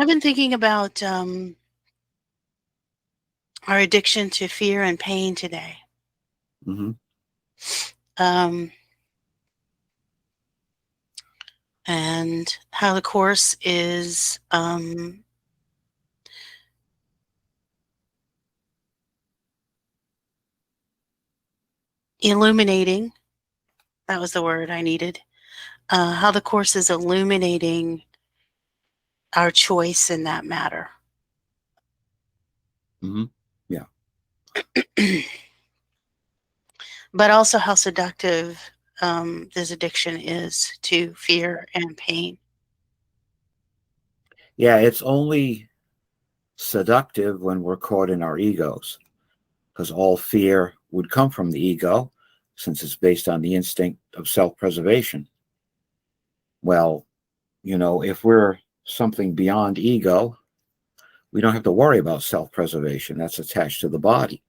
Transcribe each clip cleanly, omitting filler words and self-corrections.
I've been thinking about our addiction to fear and pain today. Hmm. Um, and how the Course is illuminating. That was the word I needed. How the Course is illuminating our choice in that matter. Hmm. Yeah. But also how seductive this addiction is to fear and pain. Yeah, it's only seductive when we're caught in our egos, because all fear would come from the ego, since it's based on the instinct of self preservation. Well, if we're something beyond ego, we don't have to worry about self preservation. That's attached to the body.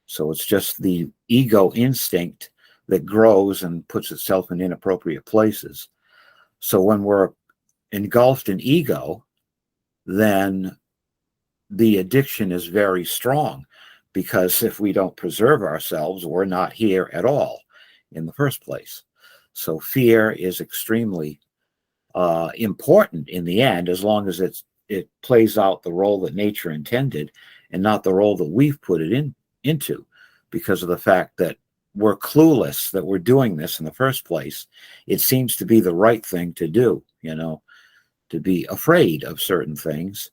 So it's just the ego instinct that grows and puts itself in inappropriate places. So when we're engulfed in ego, then the addiction is very strong, because if we don't preserve ourselves, we're not here at all in the first place. So fear is extremely important in the end, as long as it plays out the role that nature intended and not the role that we've put it into, because of the fact that we're clueless that we're doing this in the first place. It seems to be the right thing to do, to be afraid of certain things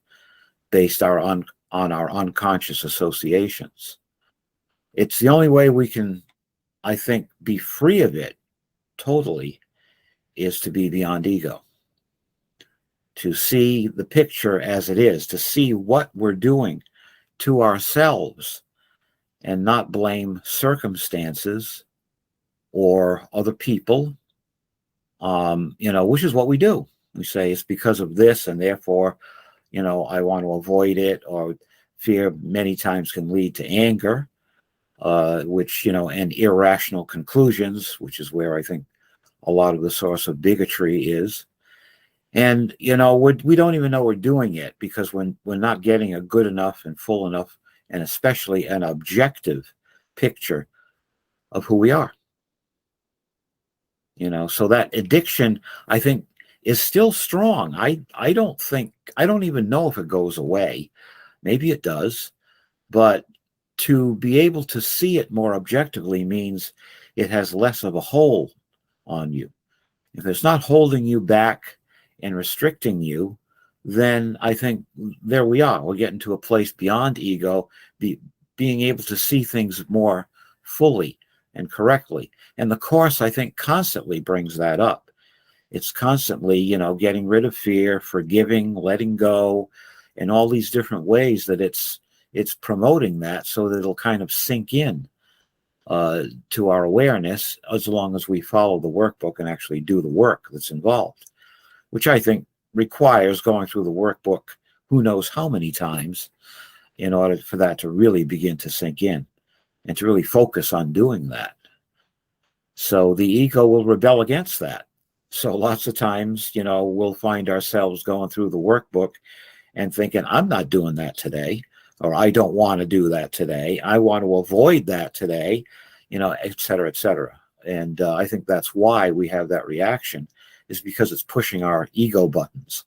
based on our unconscious associations. It's the only way we can, I think, be free of it totally, is to be beyond ego, to see the picture as it is, to see what we're doing to ourselves and not blame circumstances or other people, which is what we do. We say it's because of this, and therefore, I want to avoid it, or fear many times can lead to anger, and irrational conclusions, which is where I think a lot of the source of bigotry is. And we don't even know we're doing it, because when we're not getting a good enough and full enough, and especially an objective picture of who we are. So that addiction, I think, is still strong. I don't even know if it goes away. Maybe it does, but to be able to see it more objectively means it has less of a hold on you. If it's not holding you back and restricting you, then I think there we are. We're getting to a place beyond ego, being able to see things more fully and correctly. And the Course, I think, constantly brings that up. It's constantly, getting rid of fear, forgiving, letting go, and all these different ways that it's promoting that, so that it'll kind of sink in to our awareness, as long as we follow the workbook and actually do the work that's involved, which I think requires going through the workbook who knows how many times, in order for that to really begin to sink in and to really focus on doing that. So the ego will rebel against that. So lots of times, we'll find ourselves going through the workbook and thinking, I'm not doing that today, or I don't want to do that today. I want to avoid that today, et cetera, et cetera. And I think that's why we have that reaction, is because it's pushing our ego buttons.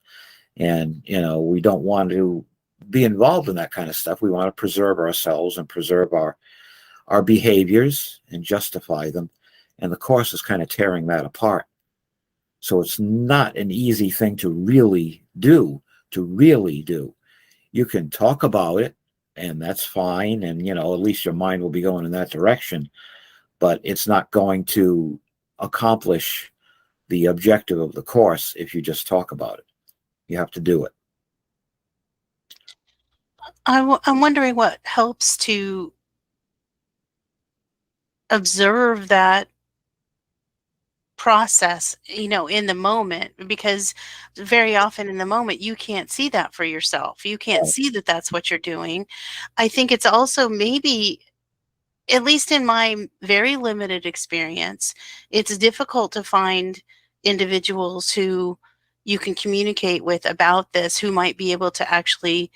And, we don't want to be involved in that kind of stuff. We want to preserve ourselves and preserve our behaviors and justify them. And the Course is kind of tearing that apart. So it's not an easy thing to really do, You can talk about it, and that's fine. And, at least your mind will be going in that direction, but it's not going to accomplish the objective of the Course if you just talk about it. You have to do it. I'm wondering what helps to observe that process, in the moment, because very often in the moment you can't see that for yourself. You can't see that that's what you're doing. I think it's also maybe, at least in my very limited experience, it's difficult to find individuals who, you can communicate with about this who might be able to actually,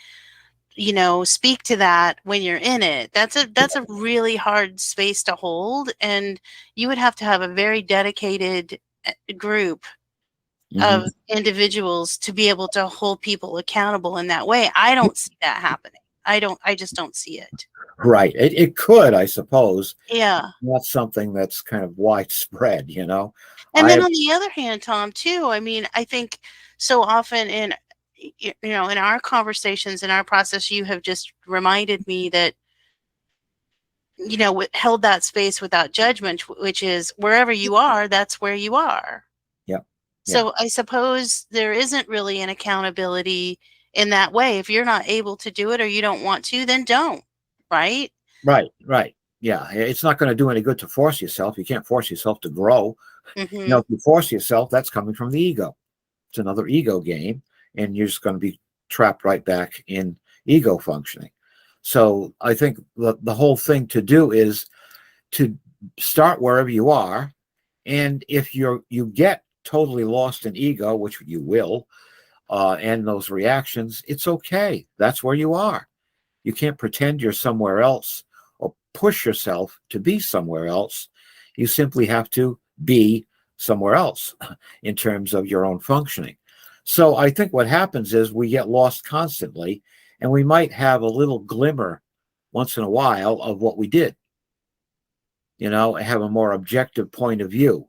speak to that when you're in it. That's a really hard space to hold, and you would have to have a very dedicated group Hmm. of individuals to be able to hold people accountable in that way. I don't see that happening. I just don't see it. Right. It could, I suppose. Yeah. Not something that's kind of widespread, you know. And then I on the other hand, Tom, too, I mean, I think so often in our conversations, in our process, you have just reminded me that, held that space without judgment, which is wherever you are, that's where you are. Yeah, yeah. So I suppose there isn't really an accountability in that way. If you're not able to do it or you don't want to, then don't, right? Right, right. Yeah, it's not going to do any good to force yourself. You can't force yourself to grow. Mhm. If you force yourself, that's coming from the ego. It's another ego game, and you're just going to be trapped right back in ego functioning. So I think the whole thing to do is to start wherever you are, and if you get totally lost in ego, which you will, and those reactions, it's okay. That's where you are. You can't pretend you're somewhere else or push yourself to be somewhere else. You simply have to be somewhere else in terms of your own functioning. So I think what happens is we get lost constantly, and we might have a little glimmer once in a while of what we did, have a more objective point of view.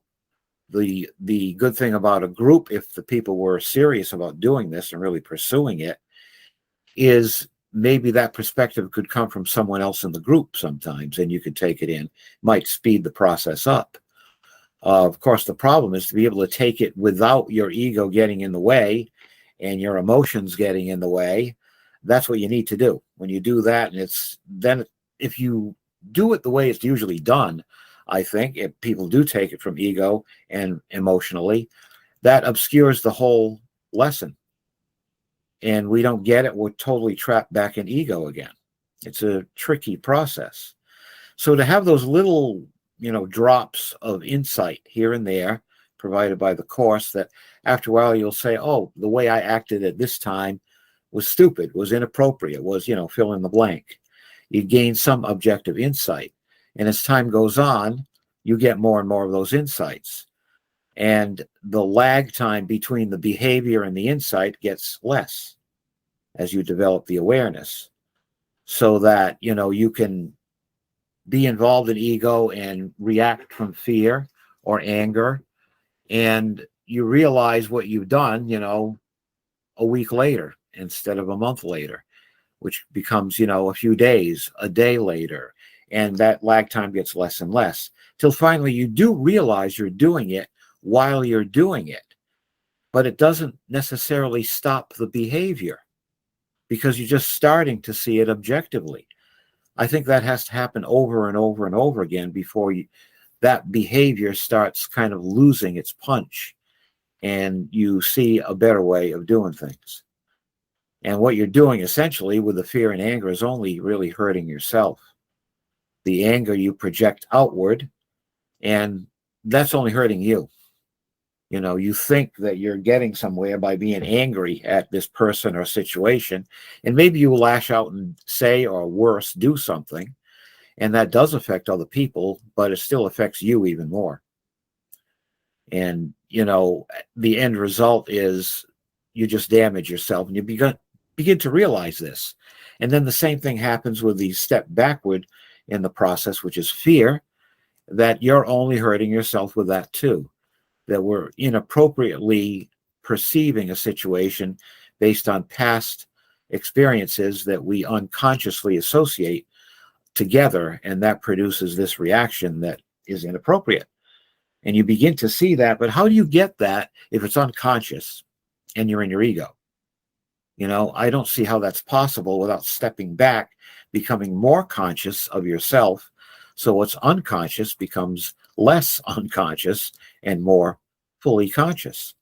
The good thing about a group, if the people were serious about doing this and really pursuing it, is maybe that perspective could come from someone else in the group sometimes, and you could take it in, might speed the process up. Of course, the problem is to be able to take it without your ego getting in the way and your emotions getting in the way. That's what you need to do. When you do that, and then if you do it the way it's usually done, I think if people do take it from ego and emotionally, that obscures the whole lesson, and we don't get it. We're totally trapped back in ego again. It's a tricky process. So to have those little, drops of insight here and there provided by the course, that after a while you'll say, oh, the way I acted at this time was stupid, was inappropriate, was, fill in the blank. You gain some objective insight. And as time goes on, you get more and more of those insights. And the lag time between the behavior and the insight gets less as you develop the awareness, so that, you can be involved in ego and react from fear or anger, and you realize what you've done, a week later instead of a month later, which becomes, a few days, a day later, and that lag time gets less and less till finally you do realize you're doing it while you're doing it, but it doesn't necessarily stop the behavior because you're just starting to see it objectively. I think that has to happen over and over and over again before that behavior starts kind of losing its punch and you see a better way of doing things. And what you're doing essentially with the fear and anger is only really hurting yourself. The anger you project outward, and that's only hurting you. You think that you're getting somewhere by being angry at this person or situation, and maybe you lash out and say, or worse, do something, and that does affect other people, but it still affects you even more. And the end result is you just damage yourself, and you begin to realize this. And then the same thing happens with the step backward in the process, which is fear, that you're only hurting yourself with that too, that we're inappropriately perceiving a situation based on past experiences that we unconsciously associate together, and that produces this reaction that is inappropriate. And you begin to see that, but how do you get that if it's unconscious and you're in your ego? I don't see how that's possible without stepping back, becoming more conscious of yourself, so what's unconscious becomes less unconscious and more fully conscious.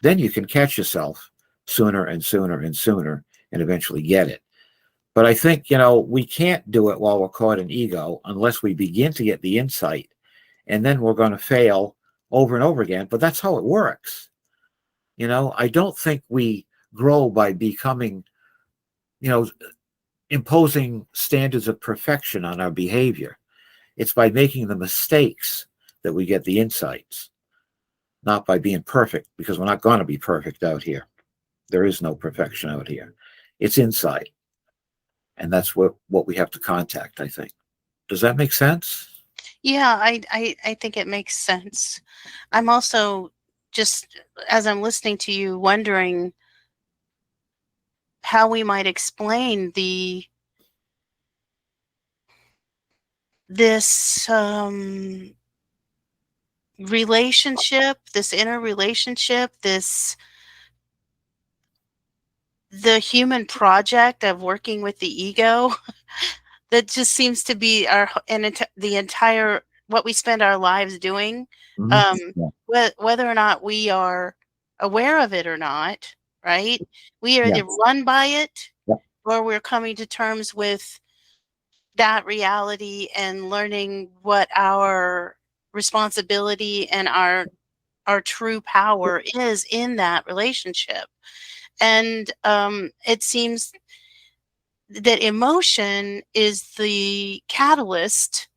Then you can catch yourself sooner and sooner and sooner and eventually get it. But I think, we can't do it while we're caught in ego unless we begin to get the insight, and then we're going to fail over and over again. But that's how it works. I don't think we grow by becoming, you know, imposing standards of perfection on our behavior. It's by making the mistakes that we get the insights, not by being perfect, because we're not going to be perfect out here. There is no perfection out here. It's insight. And that's what we have to contact, I think. Does that make sense? Yeah, I think it makes sense. I'm also just, as I'm listening to you, wondering how we might explain this relationship, this inner relationship, this the human project of working with the ego that just seems to be the entire what we spend our lives doing, Mm-hmm. um, Yeah. whether or not we are aware of it or not, right? We Yeah. either run by it Yeah. or we're coming to terms with that reality and learning what our responsibility and our true power is in that relationship. And it seems that emotion is the catalyst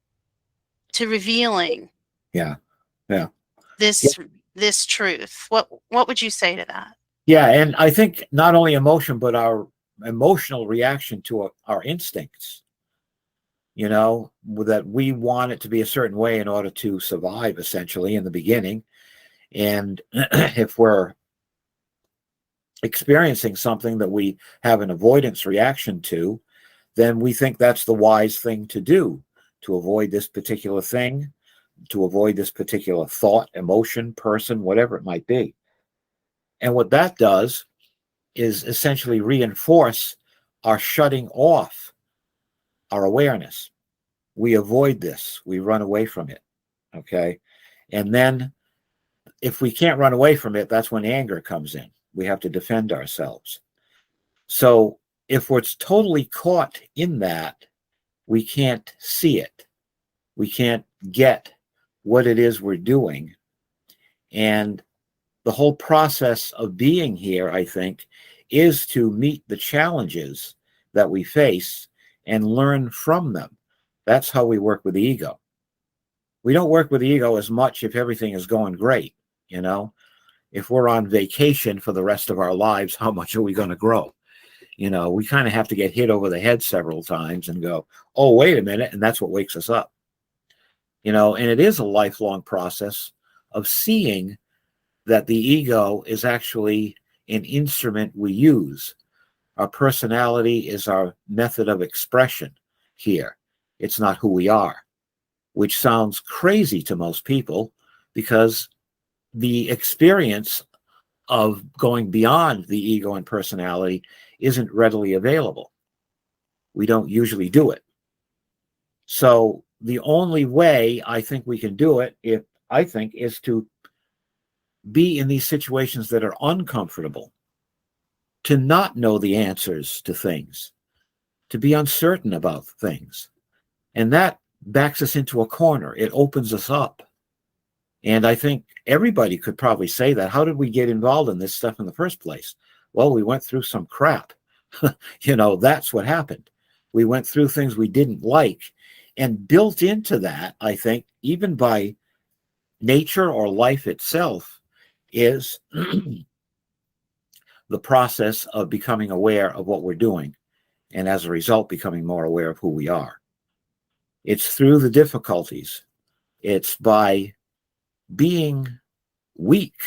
to revealing Yeah. Yeah. this this truth. What would you say to that? Yeah. And I think not only emotion, but our emotional reaction to our instincts, that we want it to be a certain way in order to survive, essentially, in the beginning. And if we're experiencing something that we have an avoidance reaction to, then we think that's the wise thing to do, to avoid this particular thing, to avoid this particular thought, emotion, person, whatever it might be. And what that does is essentially reinforce our shutting off our awareness. We avoid this, we run away from it. Okay. And then if we can't run away from it, that's when anger comes in. We have to defend ourselves. So if we're totally caught in that, we can't see it. We can't get what it is we're doing. And the whole process of being here, I think, is to meet the challenges that we face and learn from them. That's how we work with the ego. We don't work with the ego as much if everything is going great. If we're on vacation for the rest of our lives, how much are we going to grow? We kind of have to get hit over the head several times and go, oh, wait a minute. And that's what wakes us up. And it is a lifelong process of seeing that the ego is actually an instrument we use. Our personality is our method of expression here. It's not who we are, which sounds crazy to most people because the experience of going beyond the ego and personality isn't readily available. We don't usually do it. So the only way I think we can do it, is to be in these situations that are uncomfortable, to not know the answers to things, to be uncertain about things. And that backs us into a corner. It opens us up. And I think everybody could probably say that. How did we get involved in this stuff in the first place? Well, we went through some crap. That's what happened. We went through things we didn't like. And built into that, I think, even by nature or life itself, is the process of becoming aware of what we're doing. And as a result, becoming more aware of who we are. It's through the difficulties. It's by being weak.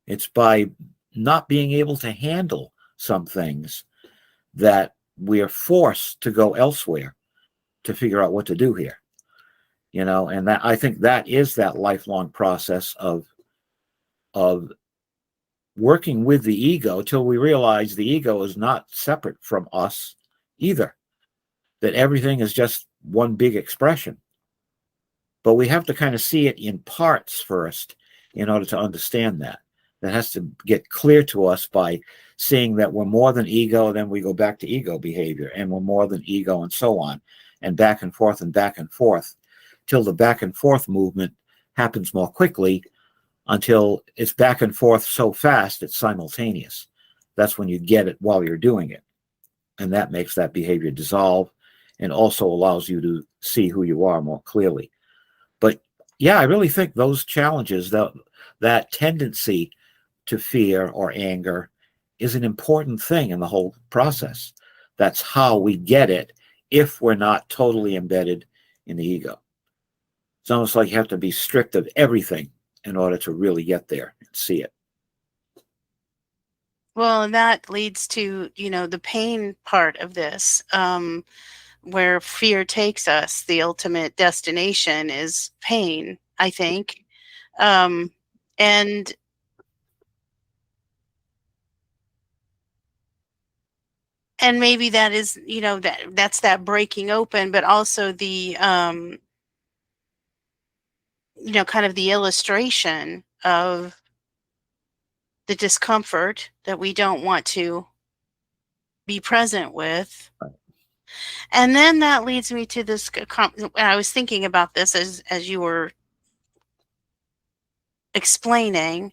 It's by not being able to handle some things that we are forced to go elsewhere to figure out what to do here. And that, I think, that is that lifelong process of working with the ego till we realize the ego is not separate from us either, that everything is just one big expression. But we have to kind of see it in parts first in order to understand that. That has to get clear to us by seeing that we're more than ego, then we go back to ego behavior, and we're more than ego, and so on, and back and forth, till the back and forth movement happens more quickly until it's back and forth so fast it's simultaneous. That's when you get it while you're doing it. And that makes that behavior dissolve and also allows you to see who you are more clearly. But yeah, I really think those challenges, that tendency to fear or anger, is an important thing in the whole process. That's how we get it if we're not totally embedded in the ego. It's almost like you have to be stripped of everything in order to really get there and see it. Well, and that leads to, the pain part of this, where fear takes us. The ultimate destination is pain, I think. Um, and and maybe that is, that's that breaking open, but also the, kind of the illustration of the discomfort that we don't want to be present with. And then that leads me to this. I was thinking about this as you were explaining.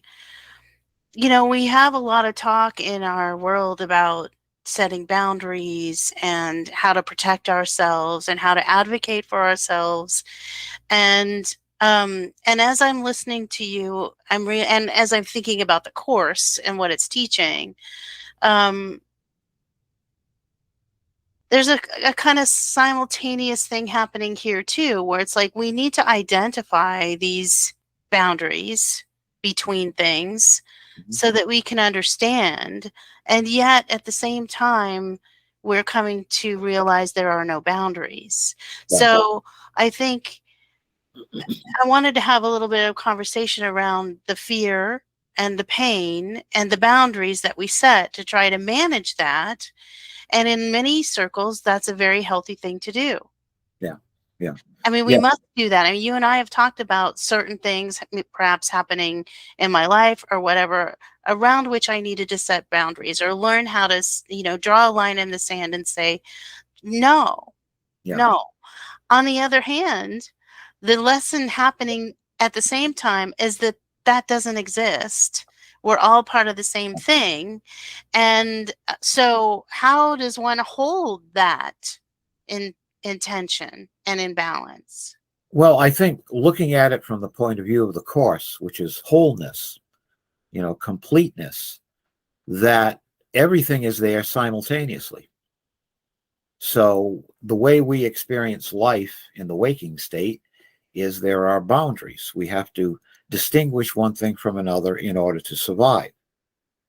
We have a lot of talk in our world about setting boundaries and how to protect ourselves and how to advocate for ourselves. And as I'm listening to you, and as I'm thinking about the course and what it's teaching, um, there's a kind of simultaneous thing happening here too, where it's like we need to identify these boundaries between things so that we can understand. And yet at the same time, we're coming to realize there are no boundaries. Yeah. So I think I wanted to have a little bit of conversation around the fear and the pain and the boundaries that we set to try to manage that. And in many circles, that's a very healthy thing to do. Yeah. Yeah. I mean, we must do that. I mean, you and I have talked about certain things perhaps happening in my life or whatever, around which I needed to set boundaries or learn how to, draw a line in the sand and say, no, no. On the other hand, the lesson happening at the same time is that that doesn't exist. We're all part of the same thing. And so how does one hold that in tension and in balance? Well, I think looking at it from the point of view of the Course, which is wholeness, completeness, that everything is there simultaneously. So the way we experience life in the waking state is there are boundaries. We have to distinguish one thing from another in order to survive.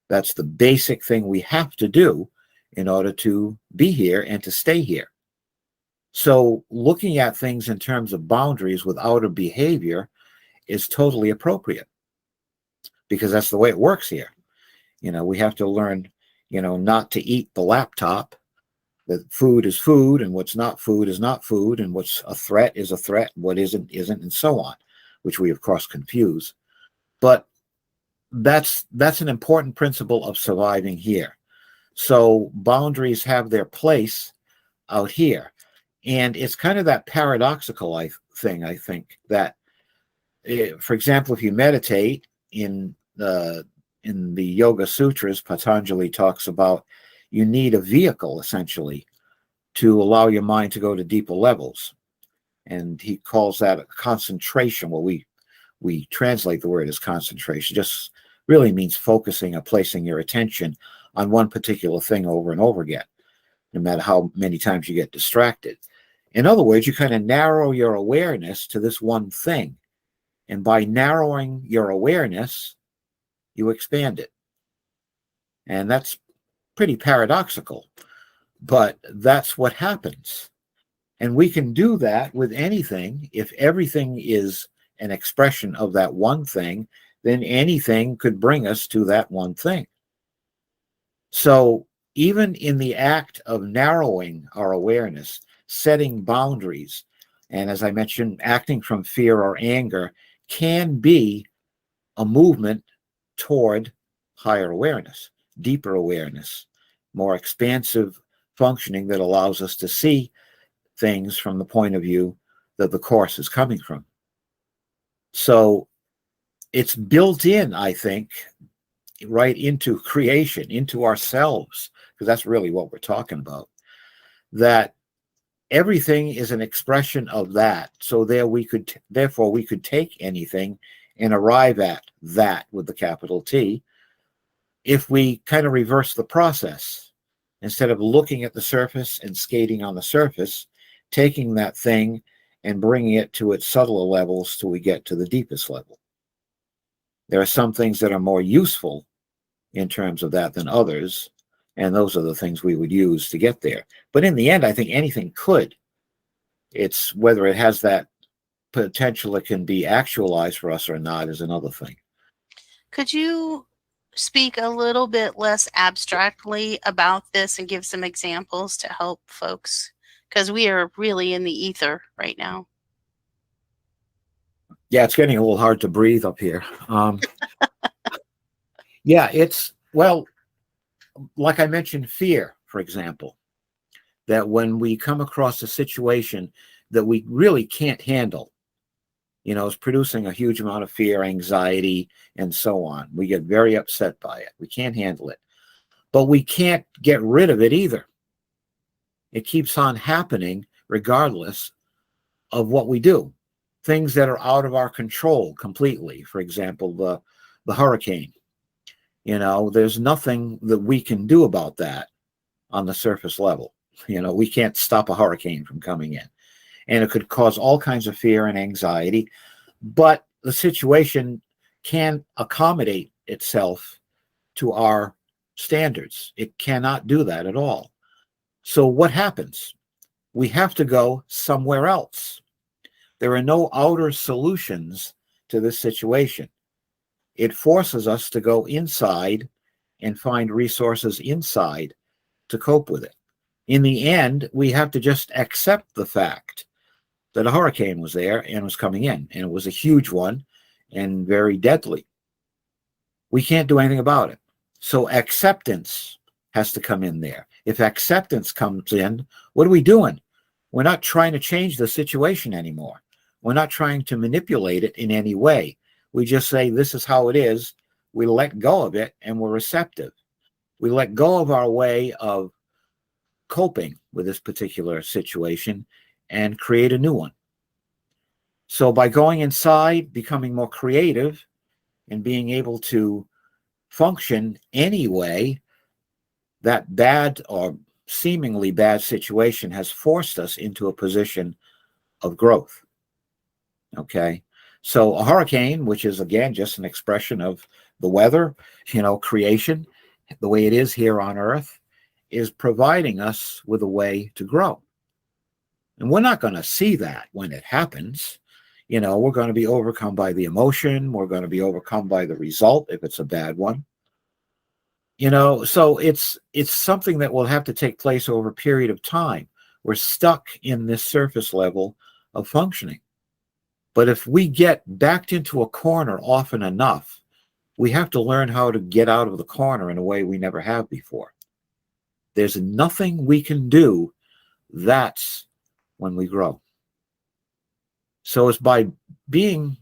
That's the basic thing we have to do in order to be here and to stay here. So looking at things in terms of boundaries without a behavior is totally appropriate because that's the way it works here. We have to learn, not to eat the laptop, that food is food and what's not food is not food, and what's a threat is a threat, what isn't, and so on, which we of course confuse. But that's an important principle of surviving here. So boundaries have their place out here. And it's kind of that paradoxical thing, I think, that, for example, if you meditate in the Yoga Sutras, Patanjali talks about you need a vehicle, essentially, to allow your mind to go to deeper levels. And he calls that a concentration. Well, we translate the word as concentration. Just really means focusing or placing your attention on one particular thing over and over again, no matter how many times you get distracted. In other words, you kind of narrow your awareness to this one thing. And by narrowing your awareness, you expand it. And that's pretty paradoxical, but that's what happens. And we can do that with anything. If everything is an expression of that one thing, then anything could bring us to that one thing. So even in the act of narrowing our awareness, setting boundaries, and as I mentioned, acting from fear or anger can be a movement toward higher awareness, deeper awareness, more expansive functioning that allows us to see things from the point of view that the Course is coming from. So it's built in, I think, right into creation, into ourselves, because that's really what we're talking about. That everything is an expression of that. So therefore we could take anything and arrive at that with the capital T if we kind of reverse the process. Instead of looking at the surface and skating on the surface, taking that thing and bringing it to its subtler levels till we get to the deepest level. There are some things that are more useful in terms of that than others, and those are the things we would use to get there. But in the end, I think anything could. It's whether it has that potential that can be actualized for us or not is another thing. Could you speak a little bit less abstractly about this and give some examples to help folks? Because we are really in the ether right now. Yeah, it's getting a little hard to breathe up here. Yeah, it's, well, like I mentioned, fear, for example, that when we come across a situation that we really can't handle, is producing a huge amount of fear, anxiety, and so on. We get very upset by it. We can't handle it. But we can't get rid of it either. It keeps on happening regardless of what we do. Things that are out of our control completely. For example, the hurricane. There's nothing that we can do about that on the surface level. We can't stop a hurricane from coming in. And it could cause all kinds of fear and anxiety. But the situation can accommodate itself to our standards. It cannot do that at all. So what happens? We have to go somewhere else. There are no outer solutions to this situation. It forces us to go inside and find resources inside to cope with it. In the end, we have to just accept the fact that a hurricane was there and was coming in, and it was a huge one and very deadly. We can't do anything about it. So acceptance has to come in there. If acceptance comes in, what are we doing? We're not trying to change the situation anymore. We're not trying to manipulate it in any way. We just say, this is how it is. We let go of it, and we're receptive. We let go of our way of coping with this particular situation and create a new one. So by going inside, becoming more creative, and being able to function anyway, that bad or seemingly bad situation has forced us into a position of growth. Okay? So a hurricane, which is, again, just an expression of the weather, creation, the way it is here on Earth, is providing us with a way to grow. And we're not going to see that when it happens. We're going to be overcome by the emotion. We're going to be overcome by the result if it's a bad one. So it's something that will have to take place over a period of time. We're stuck in this surface level of functioning. But if we get backed into a corner often enough, we have to learn how to get out of the corner in a way we never have before. There's nothing we can do. That's when we grow. So it's by being,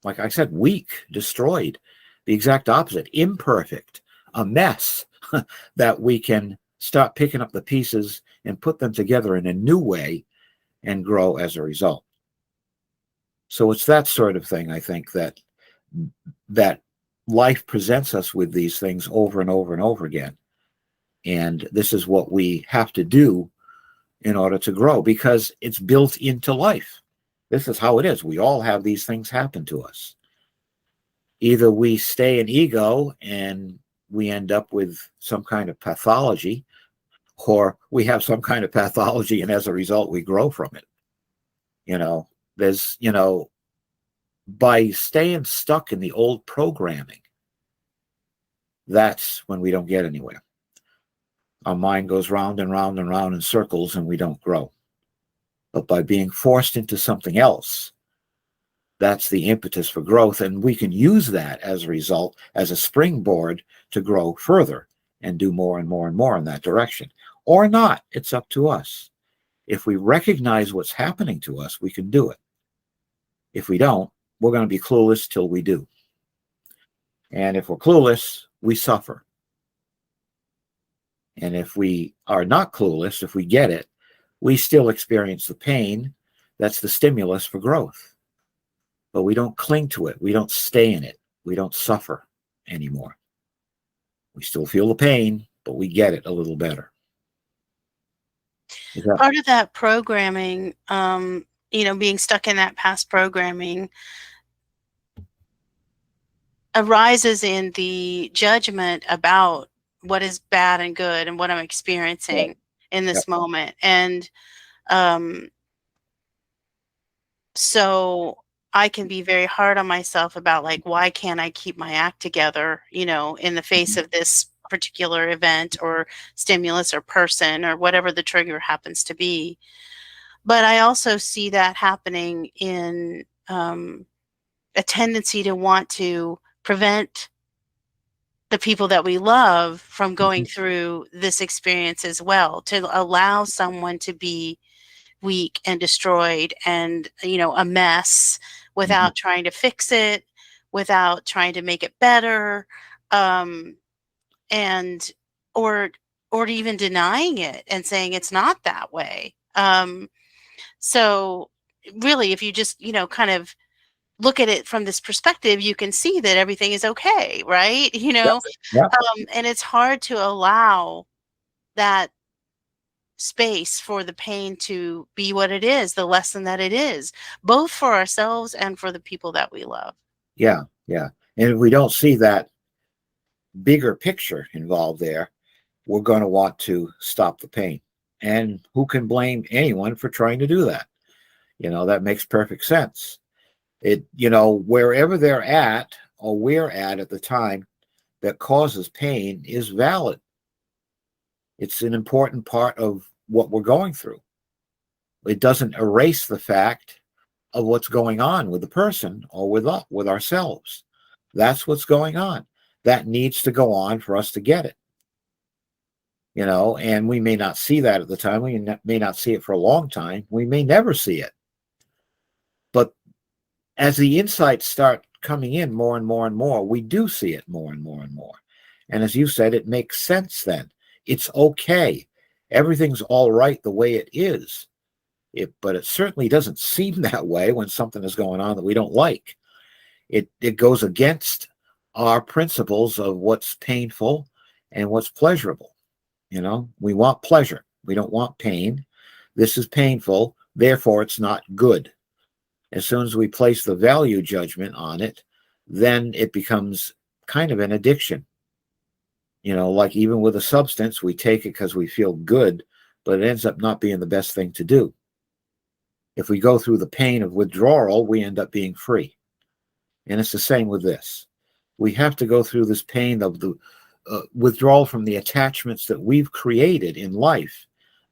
like I said, weak, destroyed, the exact opposite, imperfect, a mess, that we can start picking up the pieces and put them together in a new way and grow as a result. So it's that sort of thing, I think, that life presents us with these things over and over and over again. And this is what we have to do in order to grow, because it's built into life. This is how it is. We all have these things happen to us. Either we stay in ego and we end up with some kind of pathology, or we have some kind of pathology and as a result we grow from it. There's, by staying stuck in the old programming, that's when we don't get anywhere. Our mind goes round and round and round in circles and we don't grow. But by being forced into something else, that's the impetus for growth. And we can use that as a result, as a springboard to grow further and do more and more and more in that direction. Or not, it's up to us. If we recognize what's happening to us, we can do it. If we don't, we're going to be clueless till we do. And if we're clueless, we suffer. And if we are not clueless, if we get it, we still experience the pain. That's the stimulus for growth. But we don't cling to it. We don't stay in it. We don't suffer anymore. We still feel the pain, but we get it a little better. Part of that programming, being stuck in that past programming arises in the judgment about what is bad and good and what I'm experiencing in this moment. And so I can be very hard on myself about, like, why can't I keep my act together, in the face of this particular event or stimulus or person or whatever the trigger happens to be. But I also see that happening in a tendency to want to prevent the people that we love from going through this experience as well, to allow someone to be weak and destroyed and, a mess without trying to fix it, without trying to make it better, and or even denying it and saying it's not that way. So really, if you just, kind of look at it from this perspective, you can see that everything is okay, right? And it's hard to allow that space for the pain to be what it is, the lesson that it is, both for ourselves and for the people that we love. Yeah. And if we don't see that bigger picture involved there, we're going to want to stop the pain. And who can blame anyone for trying to do that? That makes perfect sense. Wherever they're at or we're at the time that causes pain is valid. It's an important part of what we're going through. It doesn't erase the fact of what's going on with the person or with ourselves. That's what's going on. That needs to go on for us to get it. And we may not see that at the time. We may not see it for a long time. We may never see it. But as the insights start coming in more and more and more, we do see it more and more and more. And as you said, it makes sense then. It's okay. Everything's all right the way it is. But it certainly doesn't seem that way when something is going on that we don't like. It goes against our principles of what's painful and what's pleasurable. We want pleasure. We don't want pain. This is painful, therefore it's not good. As soon as we place the value judgment on it, then it becomes kind of an addiction. Like even with a substance, we take it because we feel good, but it ends up not being the best thing to do. If we go through the pain of withdrawal, we end up being free. And it's the same with this. We have to go through this pain of the withdrawal from the attachments that we've created in life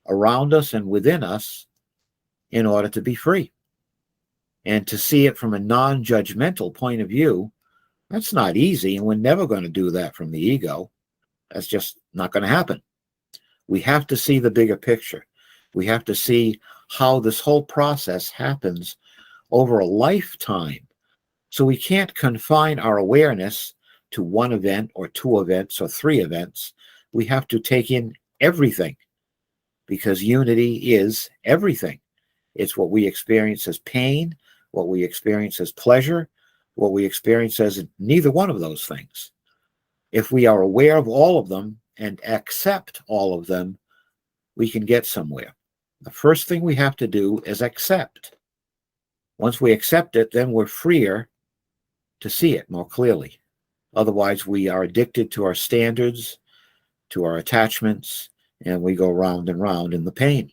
around us and within us in order to be free. And to see it from a non-judgmental point of view, that's not easy. And we're never going to do that from the ego. That's just not going to happen. We have to see the bigger picture. We have to see how this whole process happens over a lifetime. So we can't confine our awareness to one event or two events or three events. We have to take in everything, because unity is everything. It's what we experience as pain, what we experience as pleasure, what we experience as neither one of those things. If we are aware of all of them and accept all of them, we can get somewhere. The first thing we have to do is accept. Once we accept it, then we're freer to see it more clearly. Otherwise, we are addicted to our standards, to our attachments, and we go round and round in the pain.